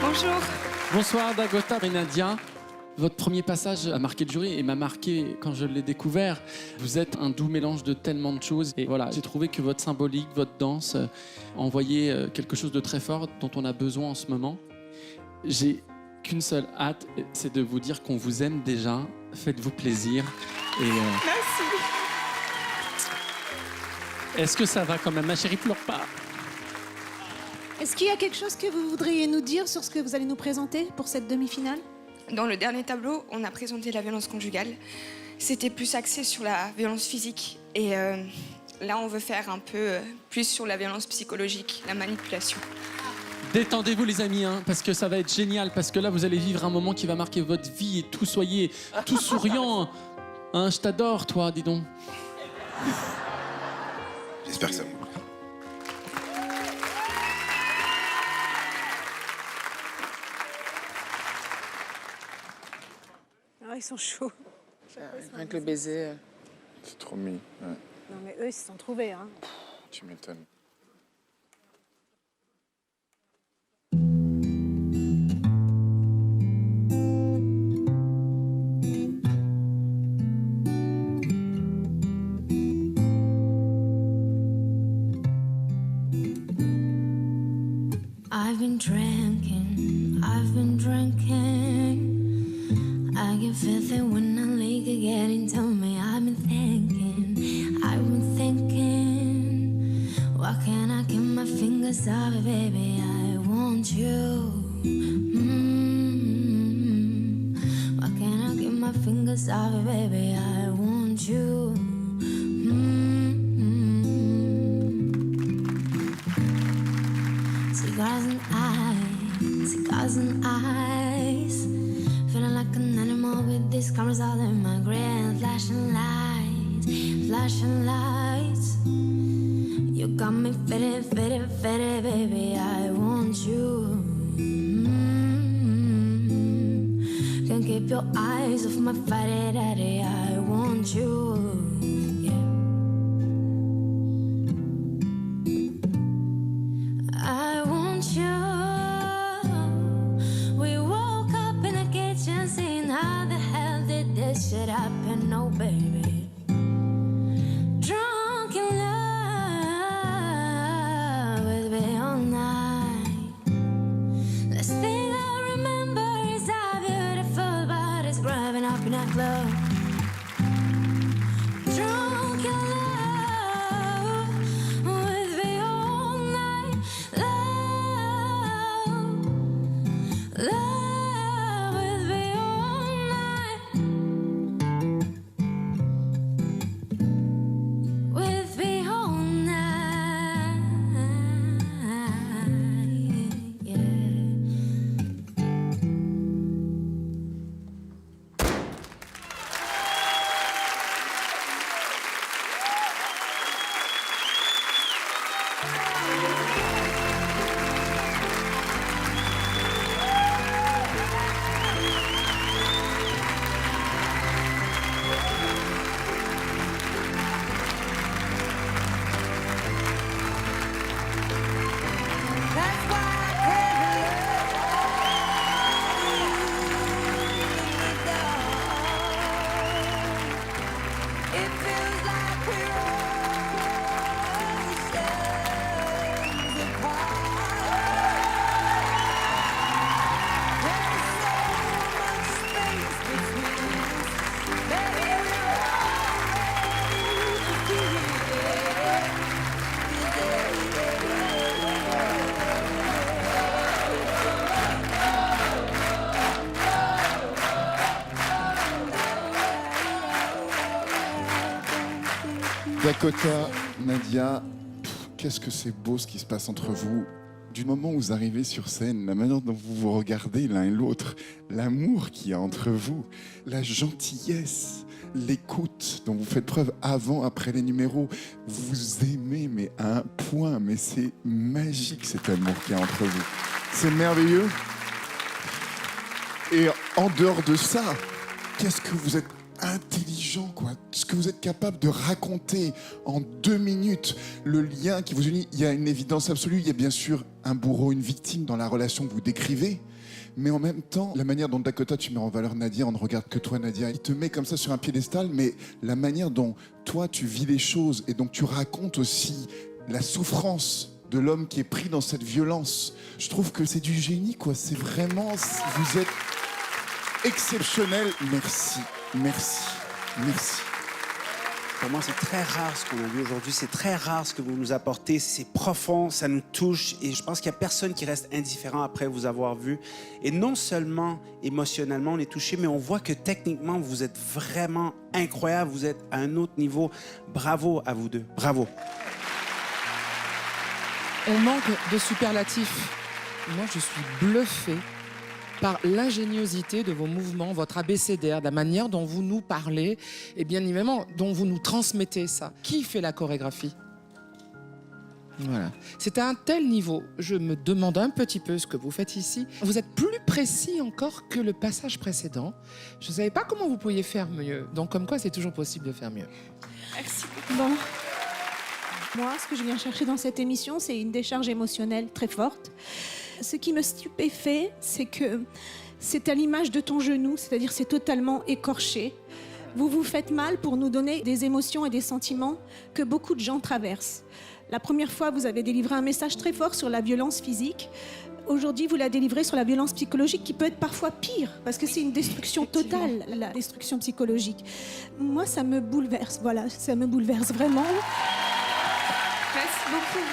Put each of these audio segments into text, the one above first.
Bonjour. Bonsoir Dagota et Nadia. Votre premier passage a marqué le jury et m'a marqué quand je l'ai découvert. Vous êtes un doux mélange de tellement de choses. Et voilà, j'ai trouvé que votre symbolique, votre danse envoyait quelque chose de très fort dont on a besoin en ce moment. J'ai qu'une seule hâte, c'est de vous dire qu'on vous aime déjà. Faites-vous plaisir. Et, Merci. est-ce que ça va quand même? Ma chérie, pleure pas. Est-ce qu'il y a quelque chose que vous voudriez nous dire sur ce que vous allez nous présenter pour cette demi-finale? Dans le dernier tableau, on a présenté la violence conjugale. C'était plus axé sur la violence physique. Et là, on veut faire un peu plus sur la violence psychologique, la manipulation. Détendez-vous les amis, hein, parce que ça va être génial, parce que là vous allez vivre un moment qui va marquer votre vie et tout soyez tout souriant. Hein, je t'adore toi, dis donc. J'espère que ça vous plaît. Ah, ils sont chauds. Rien que le baiser. C'est trop mignon. Ouais, Non mais eux, ils se sont trouvés. Hein. tu m'étonnes. I've been drinking, I get filthy when I leak again into me. I've been thinking, why can't I keep my fingers off it, baby? I want you. Why can't I keep my fingers off it, baby? I want you. Cigars and ice, feeling like an animal with these cameras all in my grill. Flashing lights. You got me fitted, baby. I want you. Can't keep your eyes off my fatty daddy. I want you. I want you. We woke up in the kitchen, seeing how the hell did this shit happen? Oh, baby. Drunk in love with me all night. Last thing I remember is our beautiful bodies grabbing up in that club. Drunk in love with me all night. Love with me all night. With me all night. Yeah. Dakota, Nadia, qu'est-ce que c'est beau ce qui se passe entre vous. Du moment où vous arrivez sur scène, la manière dont vous vous regardez l'un et l'autre, l'amour qu'il y a entre vous, la gentillesse, l'écoute dont vous faites preuve avant, après les numéros, vous aimez mais à un point, mais c'est magique cet amour qu'il y a entre vous. C'est merveilleux. Et en dehors de ça, qu'est-ce que vous êtes intelligent, quoi. Ce que vous êtes capable de raconter en 2 minutes, le lien qui vous unit, il y a une évidence absolue. Il y a bien sûr un bourreau, une victime dans la relation que vous décrivez. Mais en même temps, la manière dont Dakota, tu mets en valeur Nadia, on ne regarde que toi, Nadia. Il te met comme ça sur un piédestal, mais la manière dont toi, tu vis les choses et donc tu racontes aussi la souffrance de l'homme qui est pris dans cette violence. Je trouve que c'est du génie, quoi. C'est vraiment... Vous êtes exceptionnel. Merci, merci, merci. Pour moi, c'est très rare ce qu'on a vu aujourd'hui. C'est très rare ce que vous nous apportez. C'est profond, ça nous touche. Et je pense qu'il n'y a personne qui reste indifférent après vous avoir vu. Et non seulement émotionnellement, on est touché, mais on voit que techniquement, vous êtes vraiment incroyable. Vous êtes à un autre niveau. Bravo à vous deux. Bravo. On manque de superlatifs. Moi, je suis bluffé par l'ingéniosité de vos mouvements, votre abécédaire, de la manière dont vous nous parlez et bien évidemment dont vous nous transmettez ça. Qui fait la chorégraphie? Voilà. C'est à un tel niveau, je me demande un petit peu ce que vous faites ici. Vous êtes plus précis encore que le passage précédent. Je ne savais pas comment vous pouviez faire mieux. Donc comme quoi, c'est toujours possible de faire mieux. Merci. Bon. Moi, ce que je viens chercher dans cette émission, c'est une décharge émotionnelle très forte. Ce qui me stupéfait, c'est que c'est à l'image de ton genou, c'est-à-dire c'est totalement écorché. Vous vous faites mal pour nous donner des émotions et des sentiments que beaucoup de gens traversent. La première fois, vous avez délivré un message très fort sur la violence physique. Aujourd'hui, vous la délivrez sur la violence psychologique qui peut être parfois pire, parce que c'est une destruction totale, la destruction psychologique. Moi, ça me bouleverse, voilà, ça me bouleverse vraiment. Merci beaucoup.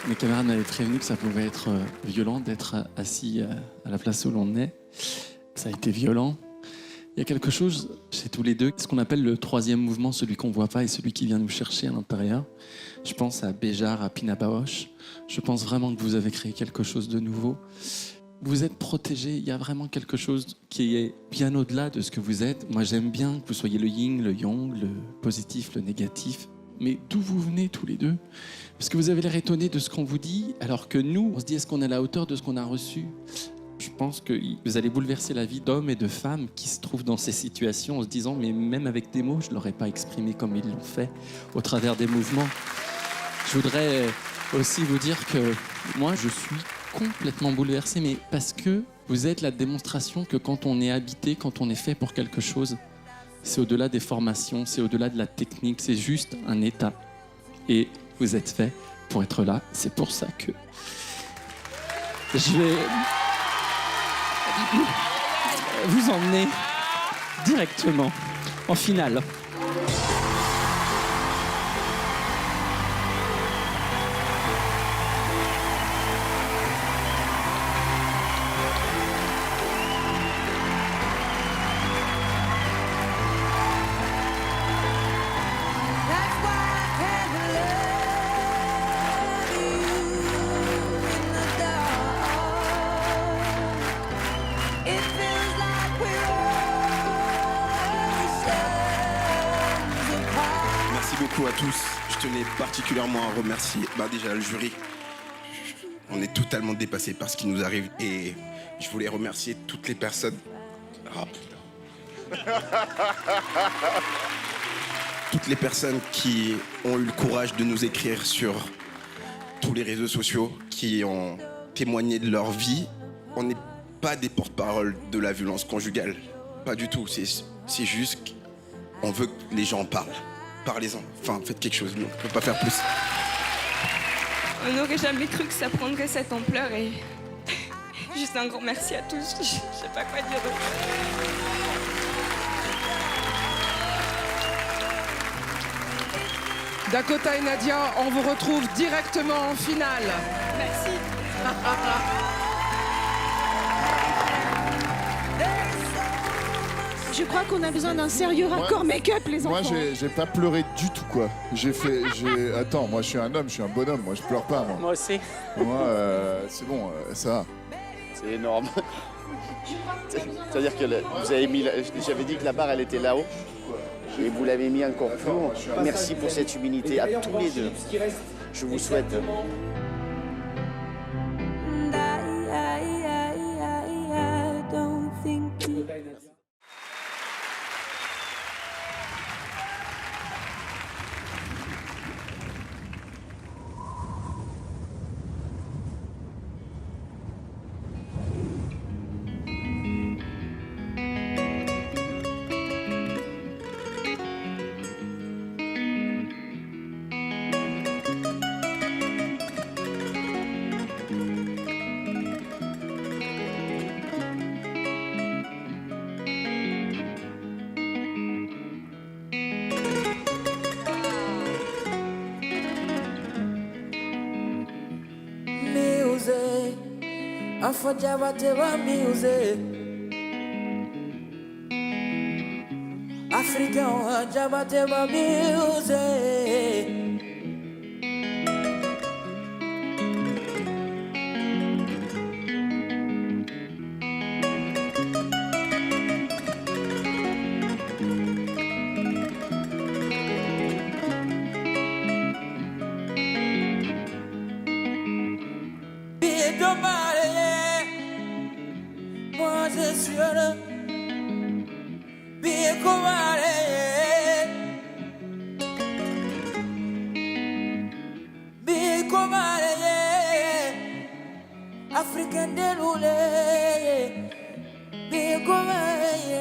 Mes camarades m'avaient prévenu que ça pouvait être violent d'être assis à la place où l'on est. Ça a été violent. Il y a quelque chose chez tous les deux, ce qu'on appelle le troisième mouvement, celui qu'on ne voit pas et celui qui vient nous chercher à l'intérieur. Je pense à Béjar, à Pina Bausch. Je pense vraiment que vous avez créé quelque chose de nouveau. Vous êtes protégés, il y a vraiment quelque chose qui est bien au-delà de ce que vous êtes. Moi, j'aime bien que vous soyez le yin, le yang, le positif, le négatif. Mais d'où vous venez tous les deux? Parce que vous avez l'air étonné de ce qu'on vous dit, alors que nous, on se dit, est-ce qu'on est à la hauteur de ce qu'on a reçu? Je pense que vous allez bouleverser la vie d'hommes et de femmes qui se trouvent dans ces situations en se disant, mais même avec des mots, je ne l'aurais pas exprimé comme ils l'ont fait, au travers des mouvements. Je voudrais aussi vous dire que moi, je suis complètement bouleversé, mais parce que vous êtes la démonstration que quand on est habité, quand on est fait pour quelque chose, c'est au-delà des formations, c'est au-delà de la technique, c'est juste un état. Et vous êtes fait pour être là. C'est pour ça que je vais vous emmener directement en finale. À tous, je tenais particulièrement à remercier déjà le jury. On est totalement dépassés par ce qui nous arrive et je voulais remercier toutes les personnes. Oh, putain. Toutes les personnes qui ont eu le courage de nous écrire sur tous les réseaux sociaux, qui ont témoigné de leur vie. On n'est pas des porte-parole de la violence conjugale, pas du tout. C'est juste qu'on veut que les gens en parlent. Parlez-en, enfin faites quelque chose, nous, on ne peut pas faire plus. On n'aurait jamais cru que ça prendrait cette ampleur et juste un grand merci à tous. Je sais pas quoi dire d'autre. Dakota et Nadia, on vous retrouve directement en finale. Merci. Je crois qu'on a besoin d'un sérieux raccord make-up, les enfants. Moi, j'ai pas pleuré du tout, quoi. Attends, moi, je suis un homme, je suis un bonhomme. Moi, je pleure pas, moi. Moi aussi. Moi, c'est bon, ça va. C'est énorme. C'est-à-dire que vous avez mis... J'avais dit que la barre, elle était là-haut. Et vous l'avez mis encore plus haut. Merci pour cette humilité à tous les deux. Je vous souhaite... Afajabate music. African Jabate music. Moi je suis heureux. Bien commandé. Bien commandé. Africain déroulé. Bien commandé.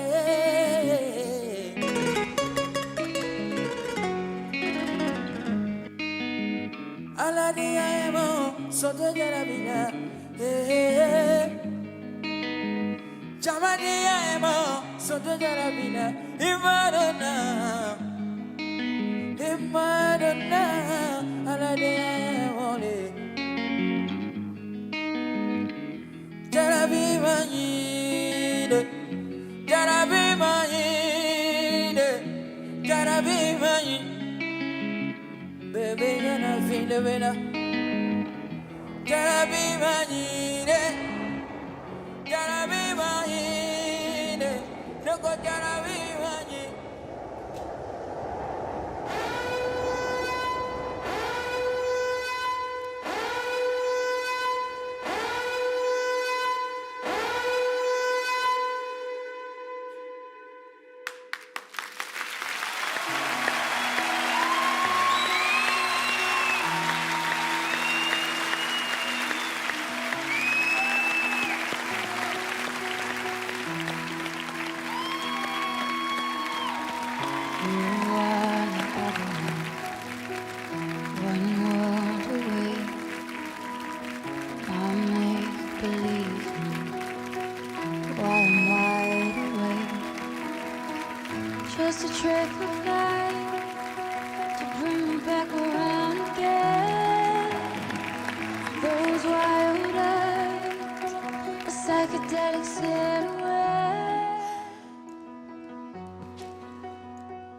Aladia emo sote de la vida. Chamadia emo sote de la vida. Imadona, Imadona, Aladia emo le. Jarabi manide, Jarabi manide, Jarabi manide. Baby, gonna feel the winner. Gotta be my need. Gotta be my need. Look what gotta be my need. Just a trick of light to bring me back around again. Those wild eyes, a psychedelic silhouette.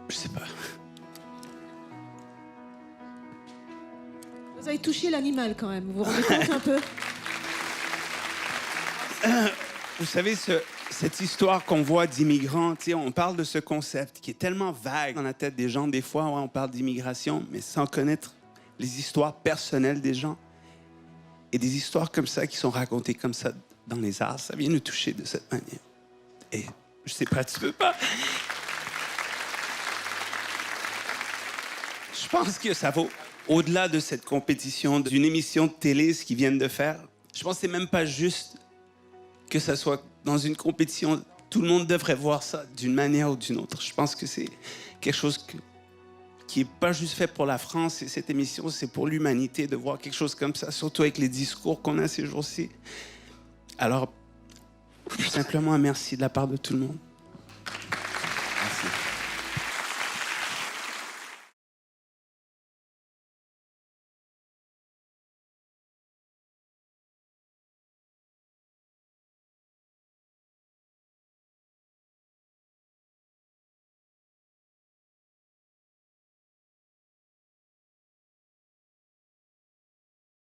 Je sais pas. Vous avez touché l'animal quand même, vous vous rendez compte un peu? Vous savez, cette histoire qu'on voit d'immigrants, on parle de ce concept qui est tellement vague dans la tête des gens. Des fois, ouais, on parle d'immigration, mais sans connaître les histoires personnelles des gens. Et des histoires comme ça qui sont racontées comme ça dans les arts, ça vient nous toucher de cette manière. Et je sais pas, tu peux pas. Je pense que ça vaut, au-delà de cette compétition, d'une émission de télé, ce qu'ils viennent de faire. Je pense que c'est même pas juste que ça soit dans une compétition. Tout le monde devrait voir ça d'une manière ou d'une autre. Je pense que c'est quelque chose qui n'est pas juste fait pour la France. Et cette émission, c'est pour l'humanité de voir quelque chose comme ça, surtout avec les discours qu'on a ces jours-ci. Alors, simplement un merci de la part de tout le monde.